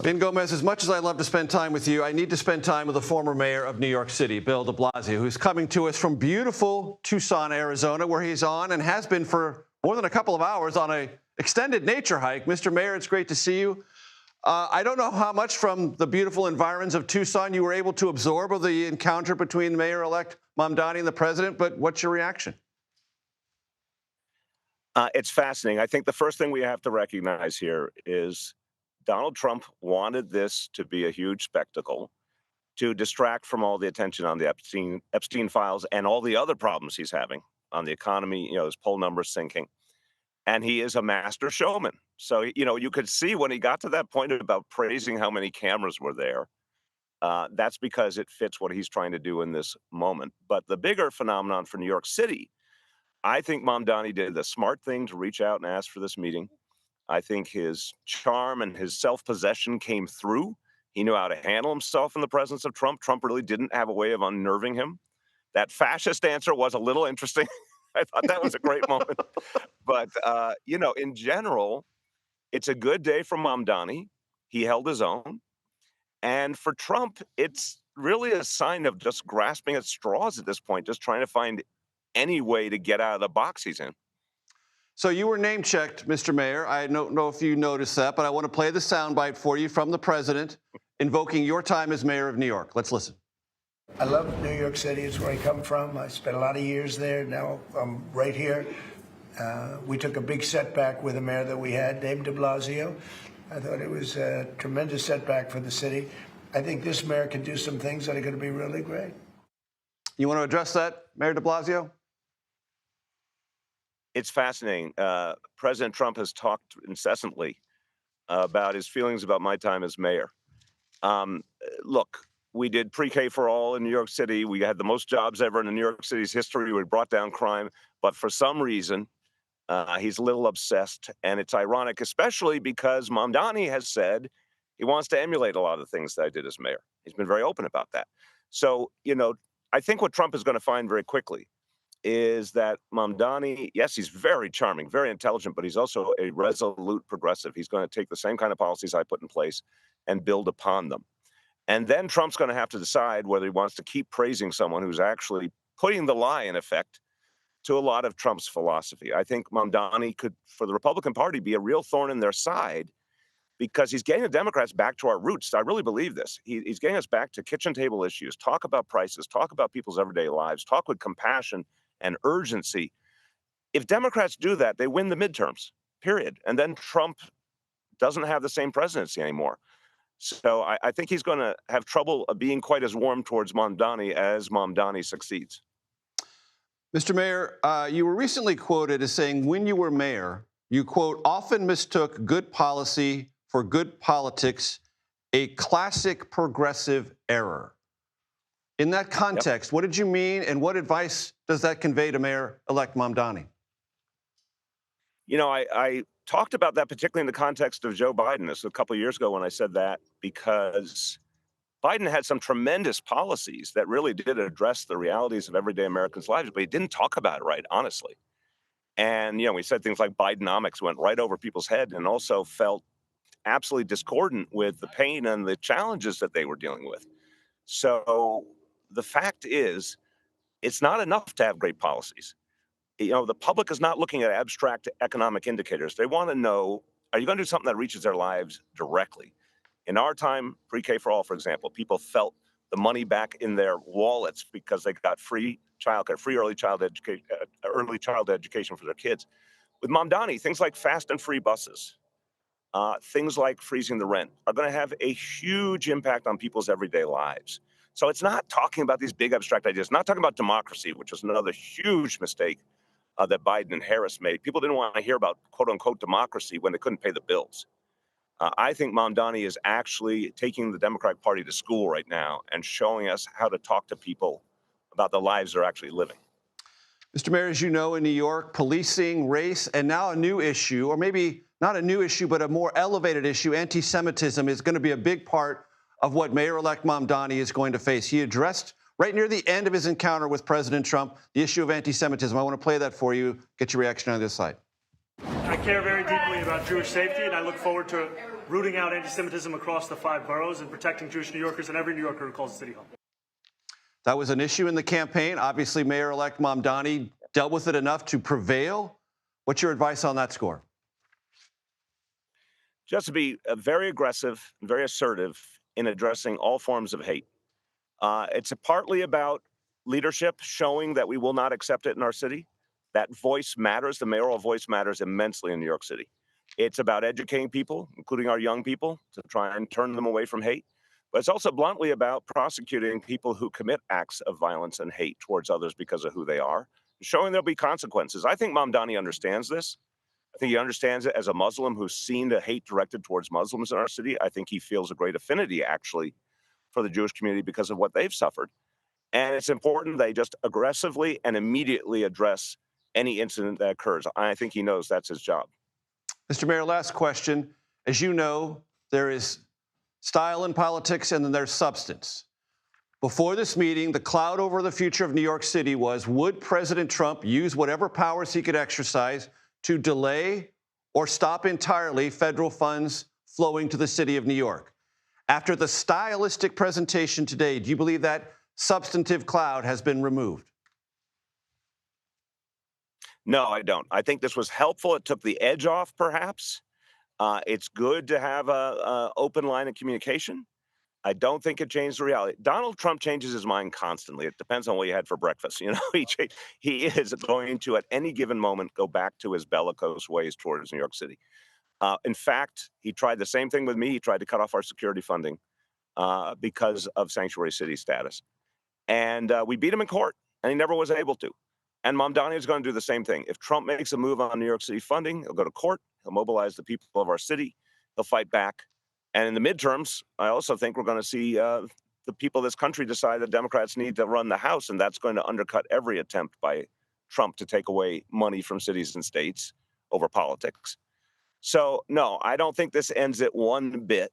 Ben Gomez, as much as I love to spend time with you, I need to spend time with the former mayor of New York City, Bill de Blasio, who's coming to us from beautiful Tucson, Arizona, where he's on and has been for more than a couple of hours on an extended nature hike. Mr. Mayor, it's great to see you. I don't know how much from the beautiful environs of Tucson you were able to absorb of the encounter between Mayor-elect Mamdani and the president, but what's your reaction? It's fascinating. I think the first thing we have to recognize here is Donald Trump wanted this to be a huge spectacle to distract from all the attention on the Epstein files and all the other problems he's having on the economy. His poll numbers sinking. And he is a master showman. So, you could see when he got to that point about praising how many cameras were there. That's because it fits what he's trying to do in this moment. But the bigger phenomenon for New York City, I think Mamdani did the smart thing to reach out and ask for this meeting. I think his charm and his self-possession came through. He knew how to handle himself in the presence of Trump. Trump really didn't have a way of unnerving him. That fascist answer was a little interesting. I thought that was a great moment. But, in general, it's a good day for Mamdani. He held his own. And for Trump, it's really a sign of just grasping at straws at this point, just trying to find any way to get out of the box he's in. So you were name-checked, Mr. Mayor. I don't know if you noticed that, but I want to play the soundbite for you from the president invoking your time as mayor of New York. Let's listen. I love New York City. It's where I come from. I spent a lot of years there. Now I'm right here. We took a big setback with the mayor that we had, Dave de Blasio. I thought it was a tremendous setback for the city. I think this mayor can do some things that are going to be really great. You want to address that, Mayor de Blasio? It's fascinating. President Trump has talked incessantly about his feelings about my time as mayor. Look, we did pre-K for all in New York City. We had the most jobs ever in New York City's history. We brought down crime. But for some reason, he's a little obsessed. And it's ironic, especially because Mamdani has said he wants to emulate a lot of the things that I did as mayor. He's been very open about that. So, I think what Trump is going to find very quickly is that Mamdani, yes, he's very charming, very intelligent, but he's also a resolute progressive. He's going to take the same kind of policies I put in place and build upon them. And then Trump's going to have to decide whether he wants to keep praising someone who's actually putting the lie in effect to a lot of Trump's philosophy. I think Mamdani could, for the Republican Party, be a real thorn in their side because he's getting the Democrats back to our roots. I really believe this. He's getting us back to kitchen table issues, talk about prices, talk about people's everyday lives, talk with compassion and urgency. If Democrats do that, they win the midterms, period. And then Trump doesn't have the same presidency anymore. So I think he's going to have trouble being quite as warm towards Mamdani as Mamdani succeeds. Mr. Mayor, you were recently quoted as saying when you were mayor, you, quote, often mistook good policy for good politics, a classic progressive error. In that context, What did you mean, and what advice does that convey to Mayor-elect Mamdani? I talked about that particularly in the context of Joe Biden. This was a couple of years ago when I said that, because Biden had some tremendous policies that really did address the realities of everyday Americans' lives, but he didn't talk about it right, honestly. And, we said things like Bidenomics went right over people's head and also felt absolutely discordant with the pain and the challenges that they were dealing with. So the fact is, it's not enough to have great policies. The public is not looking at abstract economic indicators. They want to know, are you going to do something that reaches their lives directly? In our time, pre-K for all, for example, people felt the money back in their wallets because they got free childcare, free early child education for their kids. With Mamdani, things like fast and free buses, things like freezing the rent are going to have a huge impact on people's everyday lives. So it's not talking about these big abstract ideas, not talking about democracy, which is another huge mistake that Biden and Harris made. People didn't want to hear about quote unquote democracy when they couldn't pay the bills. I think Mamdani is actually taking the Democratic Party to school right now and showing us how to talk to people about the lives they're actually living. Mr. Mayor, as you know, in New York, policing, race, and now a new issue, or maybe not a new issue, but a more elevated issue, anti-Semitism, is going to be a big part of what Mayor-elect Mamdani is going to face. He addressed, right near the end of his encounter with President Trump, the issue of anti-Semitism. I want to play that for you, get your reaction on this side. I care very deeply about Jewish safety, and I look forward to rooting out anti-Semitism across the 5 boroughs and protecting Jewish New Yorkers and every New Yorker who calls the city home. That was an issue in the campaign. Obviously, Mayor-elect Mamdani dealt with it enough to prevail. What's your advice on that score? Just to be very aggressive, very assertive in addressing all forms of hate. It's partly about leadership showing that we will not accept it in our city. That voice matters. The mayoral voice matters immensely in New York City. It's about educating people, including our young people, to try and turn them away from hate. But it's also bluntly about prosecuting people who commit acts of violence and hate towards others because of who they are, showing there'll be consequences. I think Mamdani understands this. I think he understands it as a Muslim who's seen the hate directed towards Muslims in our city. I think he feels a great affinity, actually, for the Jewish community because of what they've suffered. And it's important they just aggressively and immediately address any incident that occurs. I think he knows that's his job. Mr. Mayor, last question. As you know, there is style in politics and then there's substance. Before this meeting, the cloud over the future of New York City was, would President Trump use whatever powers he could exercise to delay or stop entirely federal funds flowing to the city of New York? After the stylistic presentation today, do you believe that substantive cloud has been removed? No, I don't. I think this was helpful. It took the edge off, perhaps. It's good to have a open line of communication. I don't think it changed the reality. Donald Trump changes his mind constantly. It depends on what you had for breakfast. You know, he is going to, at any given moment, go back to his bellicose ways towards New York City. In fact, he tried the same thing with me. He tried to cut off our security funding because of sanctuary city status. And we beat him in court, and he never was able to. And Mamdani is going to do the same thing. If Trump makes a move on New York City funding, he'll go to court. He'll mobilize the people of our city. He'll fight back. And in the midterms, I also think we're going to see the people of this country decide that Democrats need to run the House, and that's going to undercut every attempt by Trump to take away money from cities and states over politics. So, no, I don't think this ends it one bit.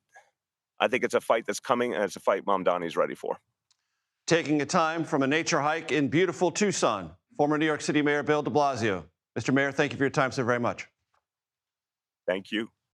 I think it's a fight that's coming, and it's a fight Mamdani's ready for. Taking a time from a nature hike in beautiful Tucson, former New York City Mayor Bill de Blasio. Mr. Mayor, thank you for your time so very much. Thank you.